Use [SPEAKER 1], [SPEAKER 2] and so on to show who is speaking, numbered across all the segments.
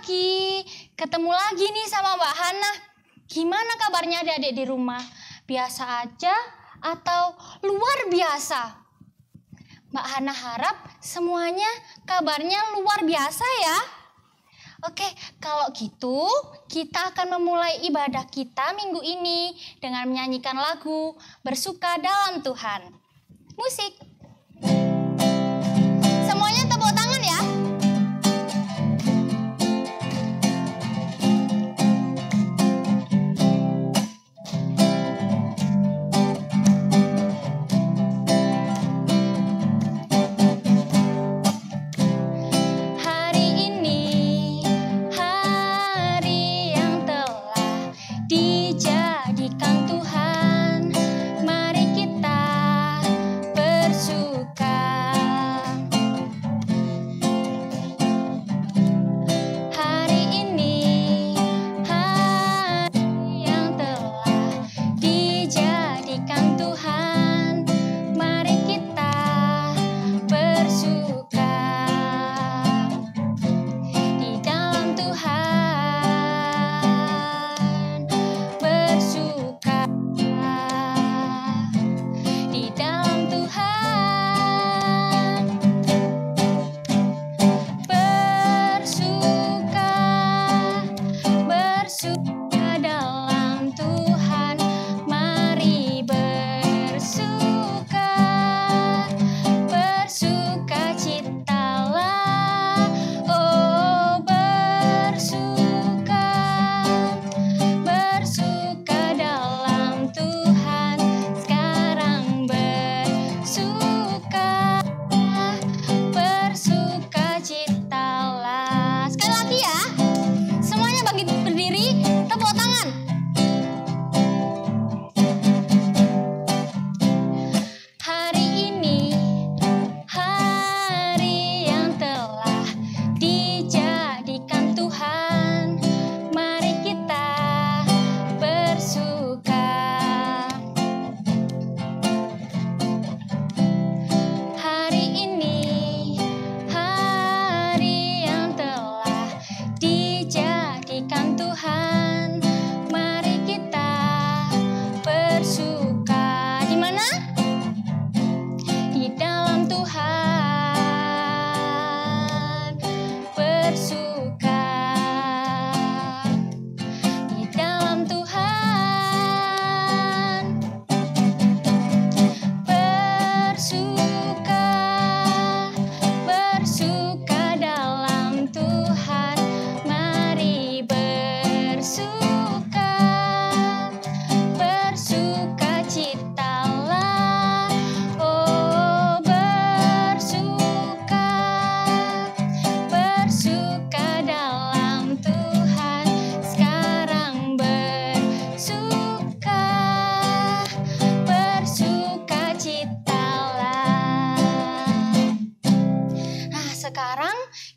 [SPEAKER 1] pagi, ketemu lagi nih sama Mbak Hana. Gimana kabarnya adik-adik di rumah? Biasa aja atau luar biasa? Mbak Hana harap semuanya kabarnya luar biasa ya. Oke, kalau gitu kita akan memulai ibadah kita minggu ini dengan menyanyikan lagu Bersuka Dalam Tuhan. Musik. Semuanya tepuk tangan ya.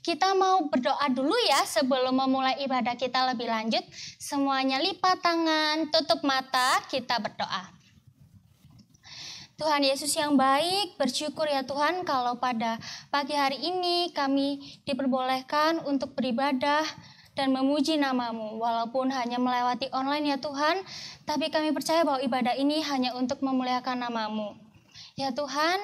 [SPEAKER 1] Kita mau berdoa dulu ya sebelum memulai ibadah kita lebih lanjut. Semuanya lipat tangan, tutup mata, kita berdoa. Tuhan Yesus yang baik, bersyukur ya Tuhan kalau pada pagi hari ini kami diperbolehkan untuk beribadah dan memuji nama-Mu. Walaupun hanya melewati online ya Tuhan, tapi kami percaya bahwa ibadah ini hanya untuk memuliakan nama-Mu. Ya Tuhan,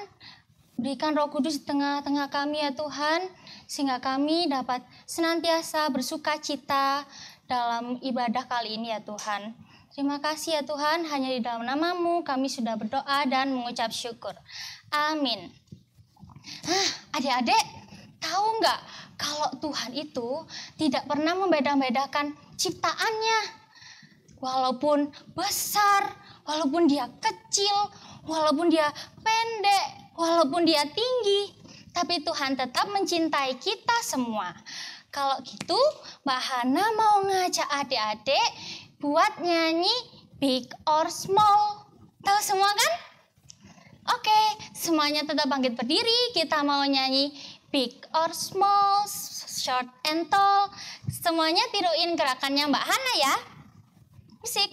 [SPEAKER 1] berikan Roh Kudus di tengah-tengah kami ya Tuhan, sehingga kami dapat senantiasa bersuka cita dalam ibadah kali ini ya Tuhan. Terima kasih ya Tuhan, hanya di dalam nama-Mu kami sudah berdoa dan mengucap syukur. Amin. Adik-adik, tahu nggak kalau Tuhan itu tidak pernah membeda-bedakan ciptaannya. Walaupun besar, walaupun dia kecil, walaupun dia pendek, walaupun dia tinggi, tapi Tuhan tetap mencintai kita semua. Kalau gitu, Mbak Hana mau ngajak adik-adik buat nyanyi Big or Small. Tahu semua kan? Oke, semuanya tetap bangkit berdiri. Kita mau nyanyi Big or Small, Short and Tall. Semuanya tiruin gerakannya Mbak Hana ya. Musik.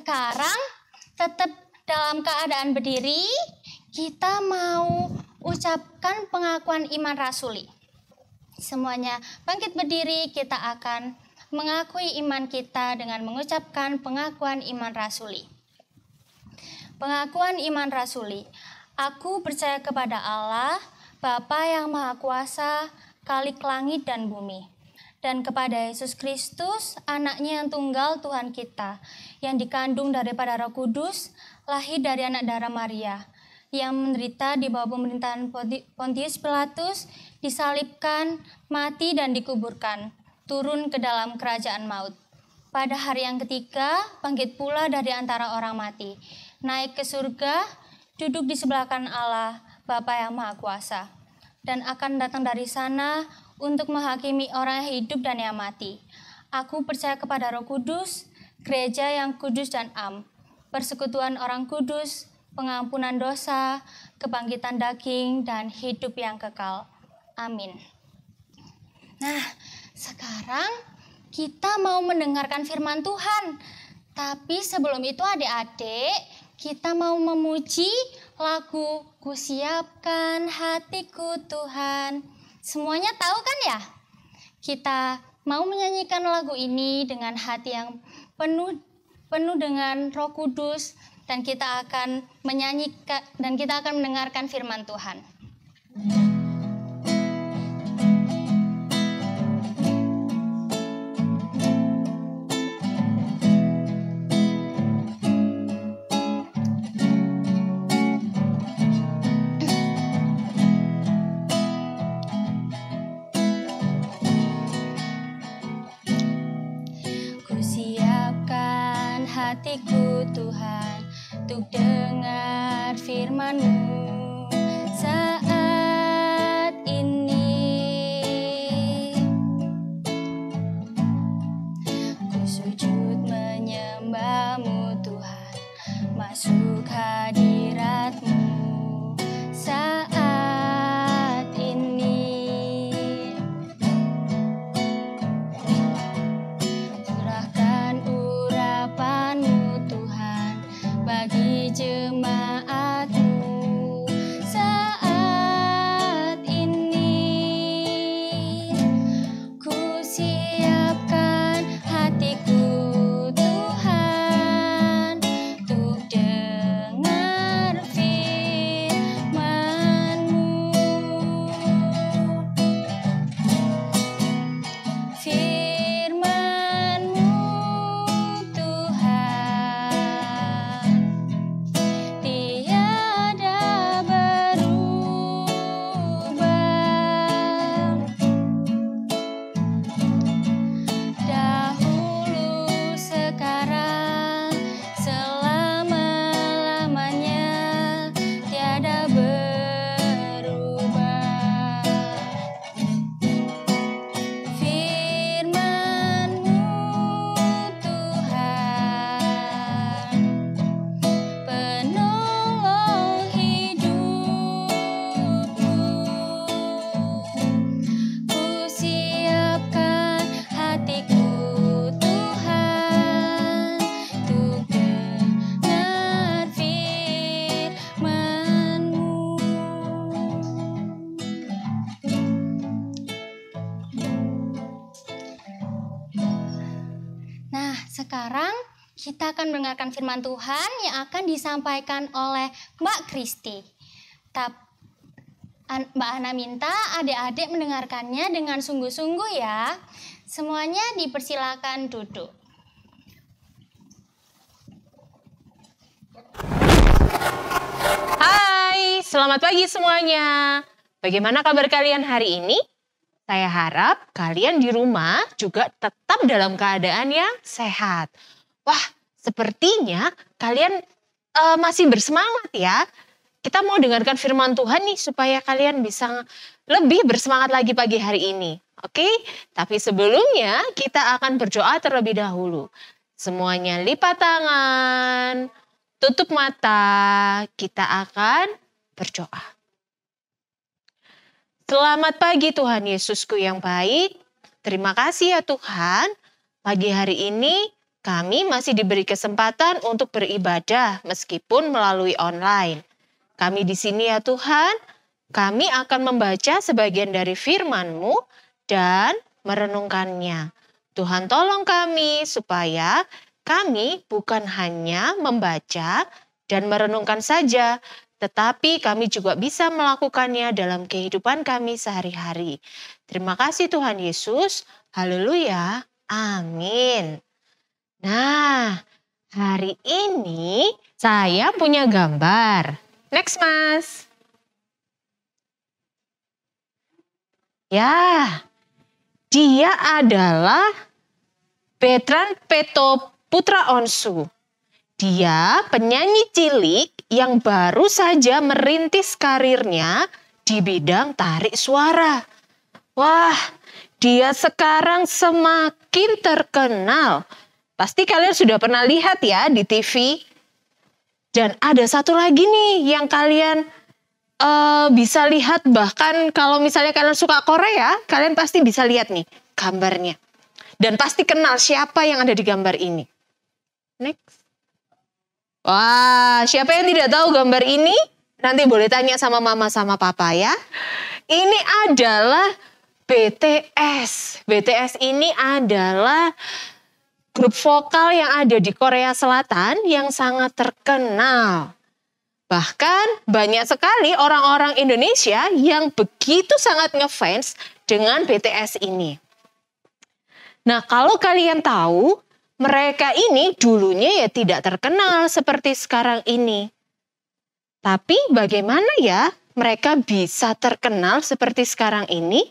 [SPEAKER 1] sekarang tetap dalam keadaan berdiri, kita mau ucapkan pengakuan iman rasuli. Semuanya bangkit berdiri, kita akan mengakui iman kita dengan mengucapkan pengakuan iman rasuli. Pengakuan iman rasuli. Aku percaya kepada Allah, Bapa yang Maha Kuasa, Khalik langit dan bumi, dan kepada Yesus Kristus, anaknya yang tunggal Tuhan kita, yang dikandung daripada Roh Kudus, lahir dari anak darah Maria, yang menderita di bawah pemerintahan Pontius Pilatus, disalibkan, mati dan dikuburkan, turun ke dalam kerajaan maut. Pada hari yang ketiga, bangkit pula dari antara orang mati, naik ke surga, duduk di sebelah kanan Allah, Bapa yang Maha Kuasa, dan akan datang dari sana untuk menghakimi orang yang hidup dan yang mati. Aku percaya kepada Roh Kudus, gereja yang kudus dan am, persekutuan orang kudus, pengampunan dosa, kebangkitan daging, dan hidup yang kekal. Amin. Nah, sekarang kita mau mendengarkan firman Tuhan. Tapi sebelum itu adik-adik, kita mau memuji lagu Kusiapkan Hatiku Tuhan. Semuanya tahu kan ya? Kita mau menyanyikan lagu ini dengan hati yang penuh dengan Roh Kudus, dan kita akan menyanyikan dan kita akan mendengarkan firman Tuhan. Kusiapkan hatiku Tuhan, untuk dengar firman-Mu saat ini. Ku sujud menyembah-Mu Tuhan, masuk hadirat-Mu saat ini. Curahkan urapan-Mu Tuhan bagi jemaat-Mu saat ini. Ku siapkan hatiku Tuhan, untuk dengar firman-Mu. Firman-Mu Tuhan, tiada berubah. Dahulu, sekarang, selama-lamanya, tiada berubah. Firman-Mu Tuhan, penolong hidupku. Ku siapkan hatiku Tuhan, untuk dengar firman-Mu. Nah, sekarang kita akan mendengarkan firman Tuhan yang akan disampaikan oleh Mbak Kristi. Mbak Ana minta adik-adik mendengarkannya dengan sungguh-sungguh ya. Semuanya dipersilakan duduk.
[SPEAKER 2] Hai, selamat pagi semuanya. Bagaimana kabar kalian hari ini? Saya harap kalian di rumah juga tetap dalam keadaan yang sehat. Wah, sepertinya kalian masih bersemangat ya. Kita mau dengarkan firman Tuhan nih supaya kalian bisa lebih bersemangat lagi pagi hari ini. Oke? Tapi sebelumnya kita akan berdoa terlebih dahulu. Semuanya lipat tangan, tutup mata, kita akan berdoa. Selamat pagi Tuhan Yesusku yang baik. Terima kasih ya Tuhan. Pagi hari ini kami masih diberi kesempatan untuk beribadah meskipun melalui online. Kami di sini ya Tuhan, kami akan membaca sebagian dari firman-Mu dan merenungkannya. Tuhan tolong kami supaya kami bukan hanya membaca dan merenungkan saja, tetapi kami juga bisa melakukannya dalam kehidupan kami sehari-hari. Terima kasih Tuhan Yesus. Haleluya. Amin. Nah, hari ini saya punya gambar. Next, Mas. Ya, dia adalah Bertrand Peto Putra Onsu. Dia penyanyi cilik yang baru saja merintis karirnya di bidang tarik suara. Wah, dia sekarang semakin terkenal. Pasti kalian sudah pernah lihat ya di TV. Dan ada satu lagi nih yang kalian bisa lihat, bahkan kalau misalnya kalian suka Korea, kalian pasti bisa lihat nih gambarnya. Dan pasti kenal siapa yang ada di gambar ini. Next. Wah, siapa yang tidak tahu gambar ini? Nanti boleh tanya sama mama sama papa ya. Ini adalah BTS. BTS ini adalah grup vokal yang ada di Korea Selatan yang sangat terkenal. Bahkan banyak sekali orang-orang Indonesia yang begitu sangat ngefans dengan BTS ini. Nah, kalau kalian tahu, mereka ini dulunya ya tidak terkenal seperti sekarang ini. Tapi bagaimana ya mereka bisa terkenal seperti sekarang ini?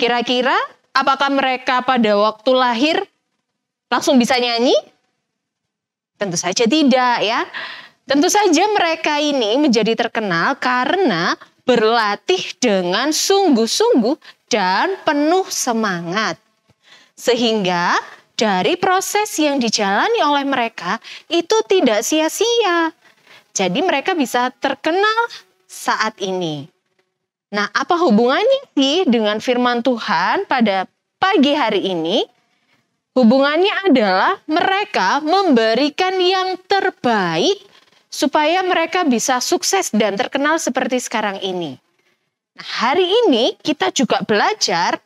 [SPEAKER 2] Kira-kira apakah mereka pada waktu lahir langsung bisa nyanyi? Tentu saja tidak ya. Tentu saja mereka ini menjadi terkenal karena berlatih dengan sungguh-sungguh dan penuh semangat. Sehingga dari proses yang dijalani oleh mereka itu tidak sia-sia. Jadi mereka bisa terkenal saat ini. Nah, apa hubungannya sih dengan firman Tuhan pada pagi hari ini? Hubungannya adalah mereka memberikan yang terbaik supaya mereka bisa sukses dan terkenal seperti sekarang ini. Nah, hari ini kita juga belajar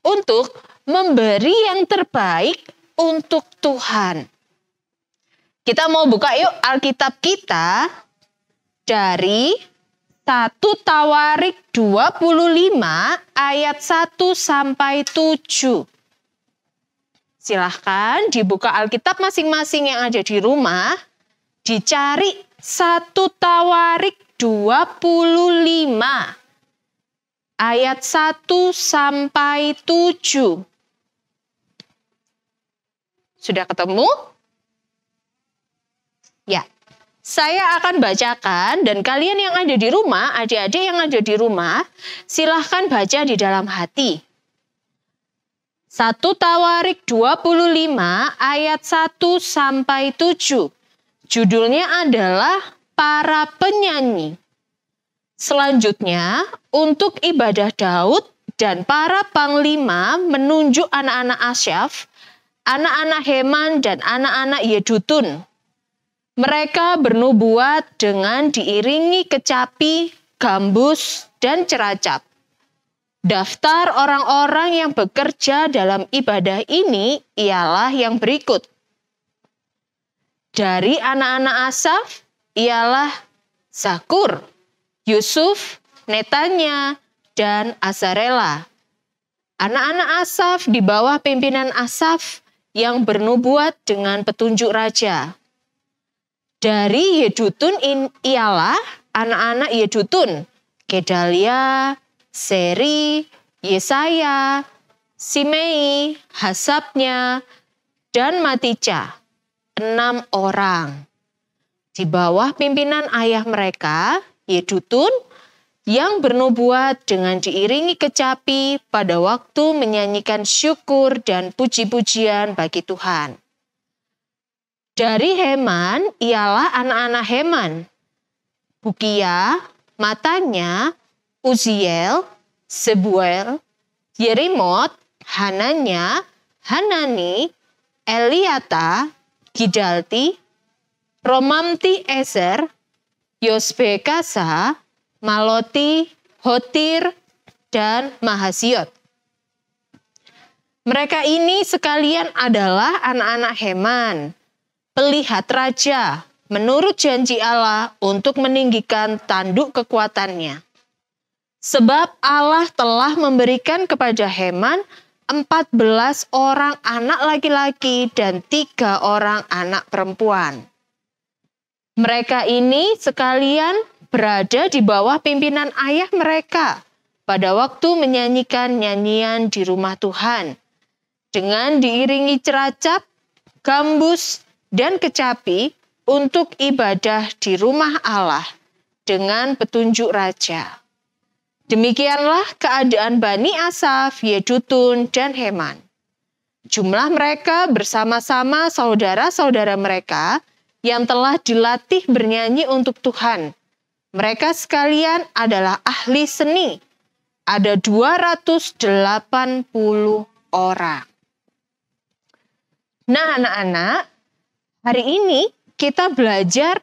[SPEAKER 2] untuk memberi yang terbaik untuk Tuhan. Kita mau buka yuk Alkitab kita dari 1 Tawarik 25 ayat 1 sampai 7. Silahkan dibuka Alkitab masing-masing yang ada di rumah. Dicari 1 Tawarik 25 ayat 1 sampai 7. Sudah ketemu? Ya. Saya akan bacakan dan kalian yang ada di rumah, adik-adik yang ada di rumah, silahkan baca di dalam hati. 1 Tawarik 25 ayat 1 sampai 7. Judulnya adalah Para Penyanyi. Selanjutnya, untuk ibadah Daud dan para panglima menunjuk anak-anak Asyaf, anak-anak Heman dan anak-anak Yedutun. Mereka bernubuat dengan diiringi kecapi, gambus, dan ceracap. Daftar orang-orang yang bekerja dalam ibadah ini ialah yang berikut. Dari anak-anak Asaf ialah Zakur, Yusuf, Netanya, dan Azarela. Anak-anak Asaf di bawah pimpinan Asaf yang bernubuat dengan petunjuk raja. Dari Yedutun ialah anak-anak Yedutun, Gedalia, Seri, Yesaya, Simei, Hasabnya, dan Matica. 6 orang. Di bawah pimpinan ayah mereka, Yedutun, yang bernubuat dengan diiringi kecapi pada waktu menyanyikan syukur dan puji-pujian bagi Tuhan. Dari Heman ialah anak-anak Heman, Bukia, Matanya, Uziel, Sebuel, Yerimot, Hananya, Hanani, Eliata, Gidalti, Romamti Ezer, Yosbekasa, Maloti, Hotir, dan Mahasiot. Mereka ini sekalian adalah anak-anak Heman, pelihat raja, menurut janji Allah untuk meninggikan tanduk kekuatannya. Sebab Allah telah memberikan kepada Heman 14 orang anak laki-laki dan 3 orang anak perempuan. Mereka ini sekalian berada di bawah pimpinan ayah mereka pada waktu menyanyikan nyanyian di rumah Tuhan, dengan diiringi ceracap, gambus, dan kecapi untuk ibadah di rumah Allah dengan petunjuk raja. Demikianlah keadaan Bani Asaf, Yedutun, dan Heman. Jumlah mereka bersama-sama saudara-saudara mereka yang telah dilatih bernyanyi untuk Tuhan. Mereka sekalian adalah ahli seni. Ada 280 orang. Nah, anak-anak, hari ini kita belajar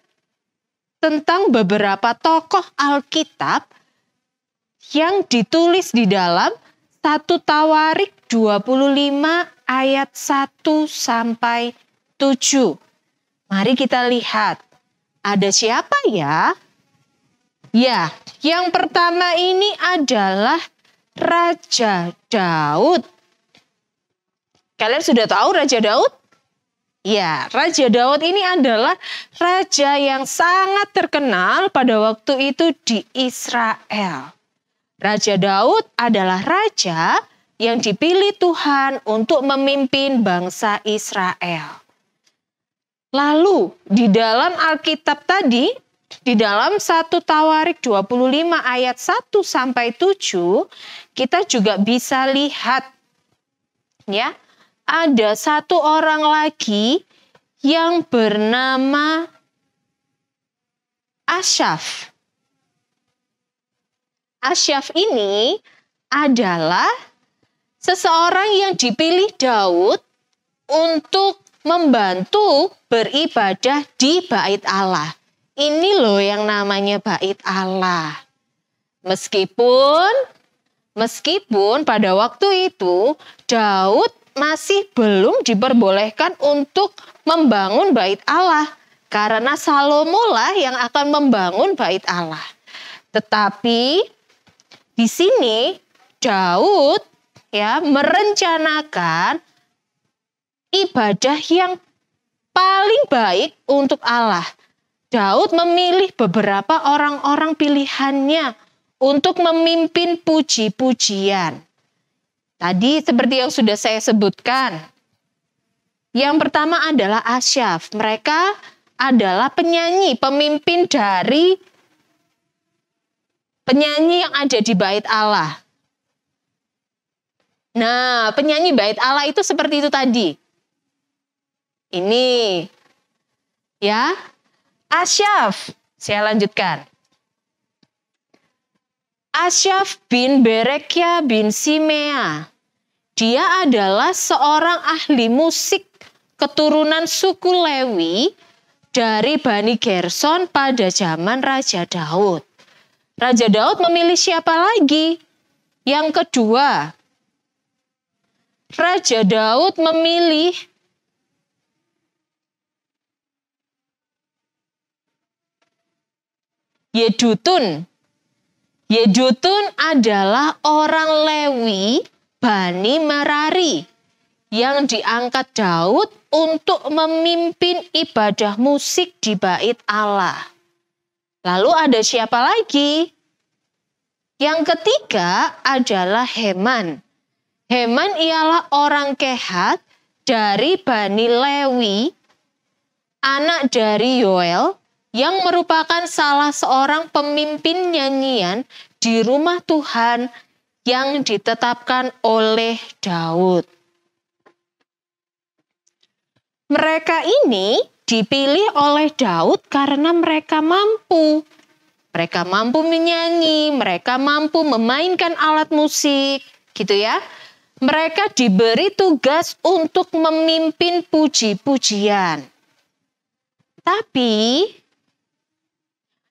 [SPEAKER 2] tentang beberapa tokoh Alkitab yang ditulis di dalam 1 Tawarik 25 ayat 1 sampai 7. Mari kita lihat, ada siapa ya? Ya, yang pertama ini adalah Raja Daud. Kalian sudah tahu Raja Daud? Ya, Raja Daud ini adalah raja yang sangat terkenal pada waktu itu di Israel. Raja Daud adalah raja yang dipilih Tuhan untuk memimpin bangsa Israel. Lalu, di dalam Alkitab tadi, di dalam 1 Tawarik 25 ayat 1 sampai 7, kita juga bisa lihat ya, ada satu orang lagi yang bernama Asyaf. Asyaf ini adalah seseorang yang dipilih Daud untuk membantu beribadah di Bait Allah. Ini loh yang namanya Bait Allah. Meskipun pada waktu itu Daud masih belum diperbolehkan untuk membangun Bait Allah, karena Salomo lah yang akan membangun Bait Allah. Tetapi di sini Daud ya merencanakan ibadah yang paling baik untuk Allah. Daud memilih beberapa orang-orang pilihannya untuk memimpin puji-pujian. Tadi seperti yang sudah saya sebutkan. Yang pertama adalah Asyaf. Mereka adalah penyanyi, pemimpin dari penyanyi yang ada di Bait Allah. Nah, penyanyi Bait Allah itu seperti itu tadi. Ini ya, Asyaf. Saya lanjutkan. Asyaf bin Berekia bin Simea. Dia adalah seorang ahli musik keturunan suku Lewi dari Bani Gerson pada zaman Raja Daud. Raja Daud memilih siapa lagi? Yang kedua, Raja Daud memilih Yedutun. Yedutun adalah orang Lewi Bani Merari yang diangkat Daud untuk memimpin ibadah musik di Bait Allah. Lalu ada siapa lagi? Yang ketiga adalah Heman. Heman ialah orang Kehat dari Bani Lewi, anak dari Yoel, yang merupakan salah seorang pemimpin nyanyian di rumah Tuhan yang ditetapkan oleh Daud. Mereka ini dipilih oleh Daud karena mereka mampu. Mereka mampu menyanyi, mereka mampu memainkan alat musik, gitu ya. mereka diberi tugas untuk memimpin puji-pujian. Tapi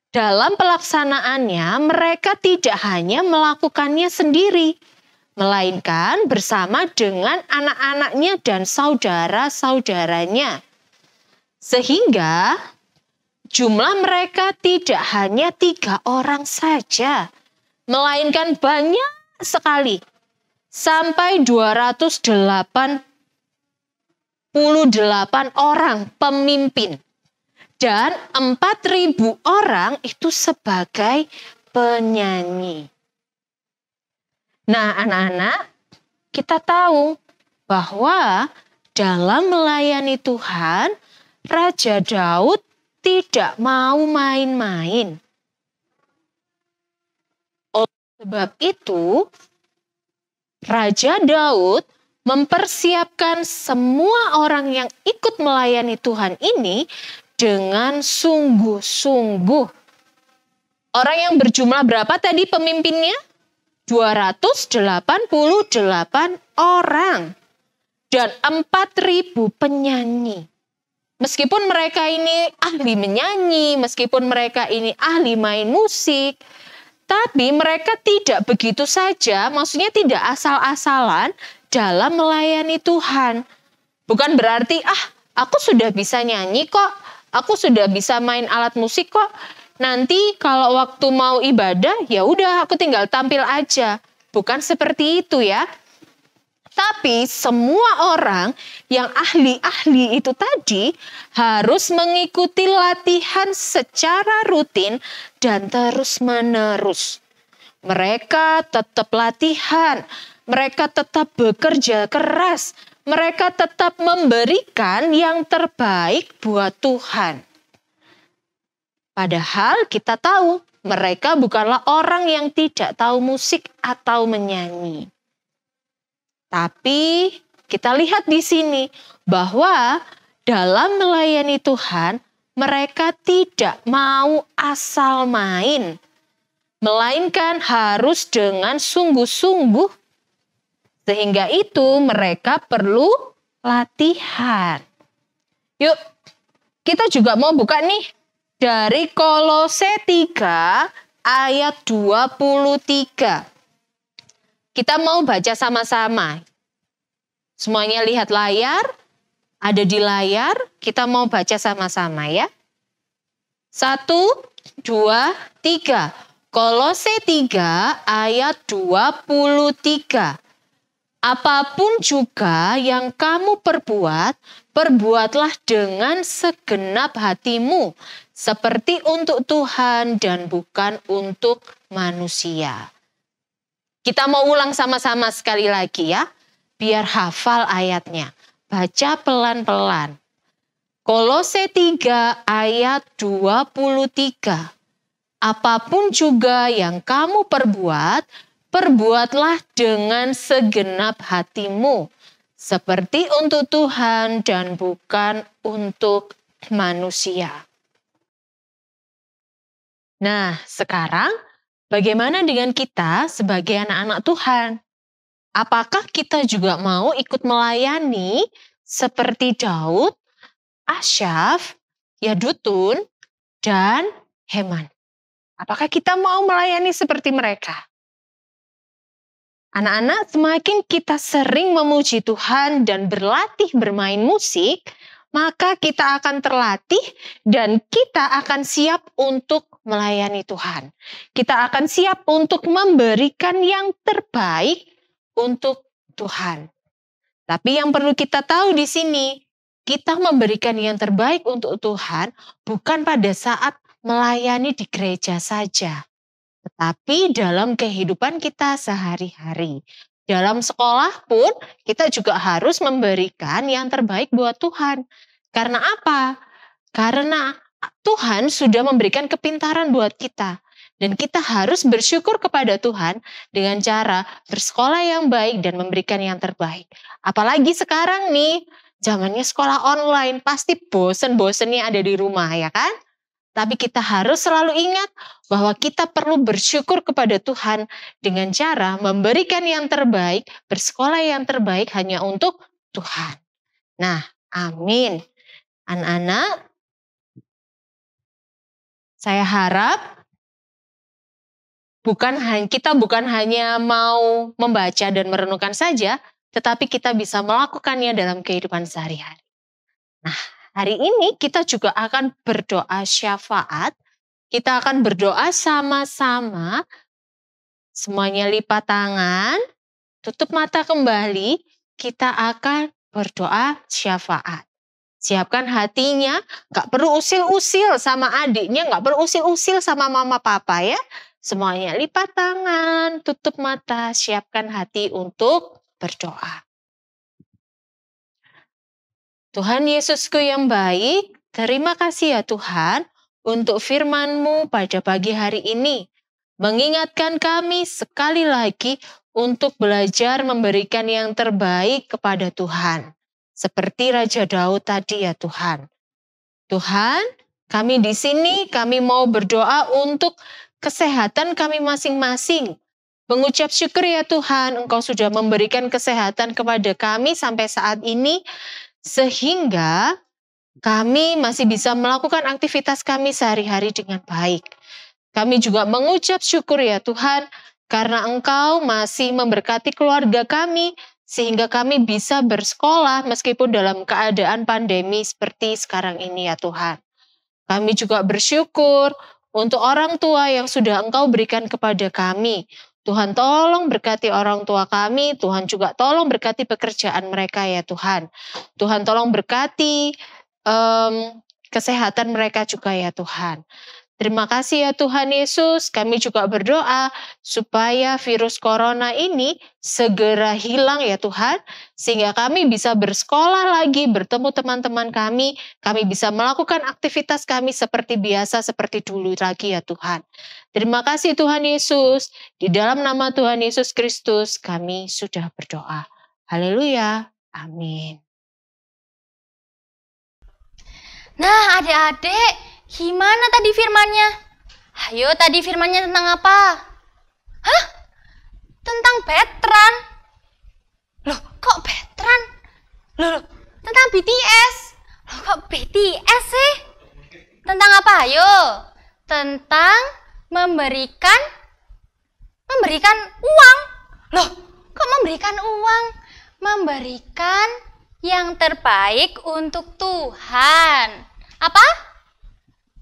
[SPEAKER 2] dalam pelaksanaannya mereka tidak hanya melakukannya sendiri, melainkan bersama dengan anak-anaknya dan saudara-saudaranya. Sehingga jumlah mereka tidak hanya 3 orang saja, melainkan banyak sekali, sampai 288 orang pemimpin. Dan 4.000 orang itu sebagai penyanyi. Nah, anak-anak, kita tahu bahwa dalam melayani Tuhan, Raja Daud tidak mau main-main. Oleh sebab itu, Raja Daud mempersiapkan semua orang yang ikut melayani Tuhan ini dengan sungguh-sungguh. Orang yang berjumlah berapa tadi pemimpinnya? 288 orang. Dan 4.000 penyanyi. Meskipun mereka ini ahli menyanyi, meskipun mereka ini ahli main musik, tapi mereka tidak begitu saja, maksudnya tidak asal-asalan dalam melayani Tuhan. Bukan berarti, aku sudah bisa nyanyi kok, aku sudah bisa main alat musik kok. Nanti kalau waktu mau ibadah, ya udah aku tinggal tampil aja. Bukan seperti itu ya. Tapi semua orang yang ahli-ahli itu tadi harus mengikuti latihan secara rutin dan terus-menerus. Mereka tetap latihan, mereka tetap bekerja keras, mereka tetap memberikan yang terbaik buat Tuhan. Padahal kita tahu mereka bukanlah orang yang tidak tahu musik atau menyanyi. Tapi kita lihat di sini bahwa dalam melayani Tuhan mereka tidak mau asal main, melainkan harus dengan sungguh-sungguh. Sehingga itu mereka perlu latihan. Yuk, kita juga mau buka nih dari Kolose 3 ayat 23. Kita mau baca sama-sama. Semuanya lihat layar, ada di layar, kita mau baca sama-sama ya. 1, 2, 3. Kolose 3 ayat 23. Apapun juga yang kamu perbuat, perbuatlah dengan segenap hatimu, seperti untuk Tuhan dan bukan untuk manusia. Kita mau ulang sama-sama sekali lagi ya, biar hafal ayatnya. Baca pelan-pelan. Kolose 3 ayat 23. Apapun juga yang kamu perbuat, perbuatlah dengan segenap hatimu, seperti untuk Tuhan dan bukan untuk manusia. Nah, sekarang bagaimana dengan kita sebagai anak-anak Tuhan? Apakah kita juga mau ikut melayani seperti Daud, Asyaf, Yadutun, dan Heman? Apakah kita mau melayani seperti mereka? Anak-anak, semakin kita sering memuji Tuhan dan berlatih bermain musik, maka kita akan terlatih dan kita akan siap untuk melayani Tuhan. Kita akan siap untuk memberikan yang terbaik untuk Tuhan. Tapi yang perlu kita tahu di sini, kita memberikan yang terbaik untuk Tuhan bukan pada saat melayani di gereja saja, tetapi dalam kehidupan kita sehari-hari. Dalam sekolah pun kita juga harus memberikan yang terbaik buat Tuhan. Karena apa? Karena Tuhan sudah memberikan kepintaran buat kita. Dan kita harus bersyukur kepada Tuhan dengan cara bersekolah yang baik dan memberikan yang terbaik. Apalagi sekarang nih, zamannya sekolah online, pasti bosen-bosennya ada di rumah ya kan? Tapi kita harus selalu ingat bahwa kita perlu bersyukur kepada Tuhan dengan cara memberikan yang terbaik, bersekolah yang terbaik hanya untuk Tuhan. Nah, amin. Anak-anak, saya harap kita bukan hanya mau membaca dan merenungkan saja, tetapi kita bisa melakukannya dalam kehidupan sehari-hari. Nah, hari ini kita juga akan berdoa syafaat. Kita akan berdoa sama-sama. Semuanya lipat tangan, tutup mata kembali. Kita akan berdoa syafaat. Siapkan hatinya, gak perlu usil-usil sama adiknya, gak perlu usil-usil sama mama papa ya. Semuanya lipat tangan, tutup mata, siapkan hati untuk berdoa. Tuhan Yesusku yang baik, terima kasih ya Tuhan untuk firman-Mu pada pagi hari ini. Mengingatkan kami sekali lagi untuk belajar memberikan yang terbaik kepada Tuhan. Seperti Raja Daud tadi ya Tuhan. Tuhan, kami di sini kami mau berdoa untuk kesehatan kami masing-masing. Mengucap syukur ya Tuhan, Engkau sudah memberikan kesehatan kepada kami sampai saat ini, sehingga kami masih bisa melakukan aktivitas kami sehari-hari dengan baik. Kami juga mengucap syukur ya Tuhan, karena Engkau masih memberkati keluarga kami, sehingga kami bisa bersekolah meskipun dalam keadaan pandemi seperti sekarang ini ya Tuhan. Kami juga bersyukur untuk orang tua yang sudah Engkau berikan kepada kami. Tuhan tolong berkati orang tua kami, Tuhan juga tolong berkati pekerjaan mereka ya Tuhan. Tuhan tolong berkati kesehatan mereka juga ya Tuhan. Terima kasih ya Tuhan Yesus, kami juga berdoa supaya virus corona ini segera hilang ya Tuhan, sehingga kami bisa bersekolah lagi, bertemu teman-teman kami bisa melakukan aktivitas kami seperti biasa, seperti dulu lagi ya Tuhan. Terima kasih Tuhan Yesus, di dalam nama Tuhan Yesus Kristus kami sudah berdoa. Haleluya, amin.
[SPEAKER 1] Nah adik-adik, gimana tadi firmannya? Ayo tadi firmannya tentang apa? Hah? Tentang Betran? Loh kok Betran? Loh tentang BTS? Loh kok BTS sih? Tentang apa? Ayo. Tentang memberikan uang. Loh kok memberikan uang? Memberikan yang terbaik untuk Tuhan. Apa?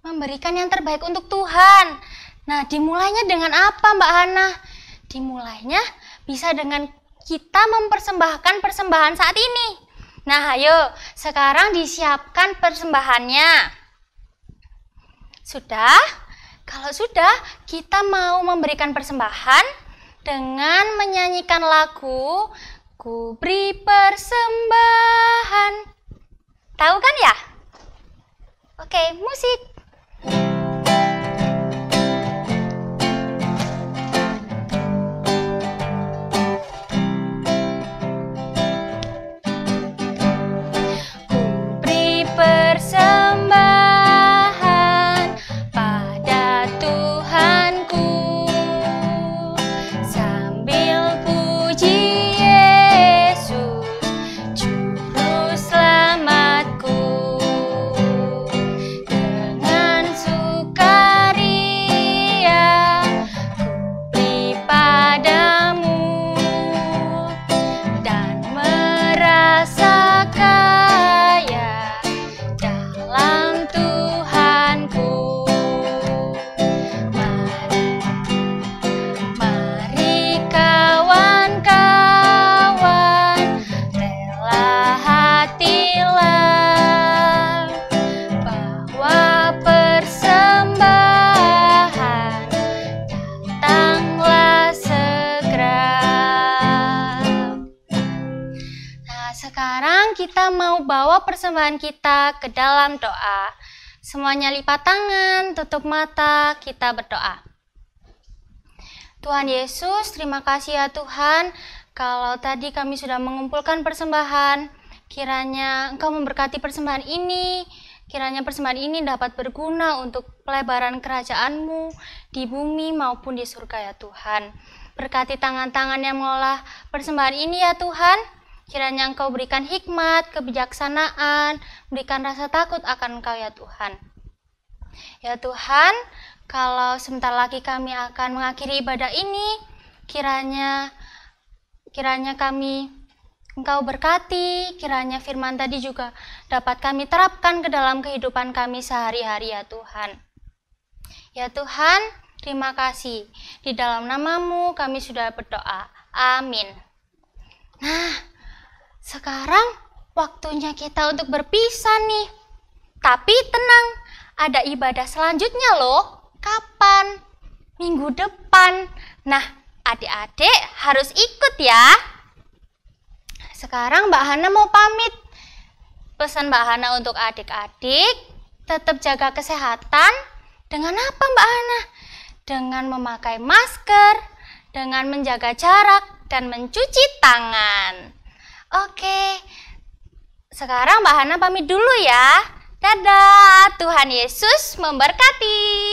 [SPEAKER 1] Memberikan yang terbaik untuk Tuhan. Nah, dimulainya dengan apa Mbak Hana? Dimulainya bisa dengan kita mempersembahkan persembahan saat ini. Nah, ayo, sekarang disiapkan persembahannya. Sudah? Kalau sudah, kita mau memberikan persembahan dengan menyanyikan lagu Ku beri persembahan. Tahu kan ya? Oke, musik. Kita mau bawa persembahan kita ke dalam doa. Semuanya lipat tangan, tutup mata, kita berdoa. Tuhan Yesus, terima kasih ya Tuhan, kalau tadi kami sudah mengumpulkan persembahan, kiranya Engkau memberkati persembahan ini, Kiranya persembahan ini dapat berguna untuk pelebaran kerajaan-Mu di bumi maupun di surga ya Tuhan. Berkati tangan-tangan yang mengolah persembahan ini ya Tuhan. Kiranya Engkau berikan hikmat, kebijaksanaan, berikan rasa takut akan Engkau ya Tuhan. Ya Tuhan, kalau sebentar lagi kami akan mengakhiri ibadah ini, kiranya kami Engkau berkati, kiranya firman tadi juga dapat kami terapkan ke dalam kehidupan kami sehari-hari ya Tuhan. Ya Tuhan, terima kasih. Di dalam nama-Mu kami sudah berdoa. Amin. Nah, sekarang waktunya kita untuk berpisah nih. Tapi tenang, ada ibadah selanjutnya loh. Kapan? Minggu depan. Nah, adik-adik harus ikut ya. Sekarang Mbak Hana mau pamit. Pesan Mbak Hana untuk adik-adik, tetap jaga kesehatan. Dengan apa Mbak Hana? Dengan memakai masker, dengan menjaga jarak, dan mencuci tangan. Oke, sekarang Mbak Hana pamit dulu ya. Dadah, Tuhan Yesus memberkati.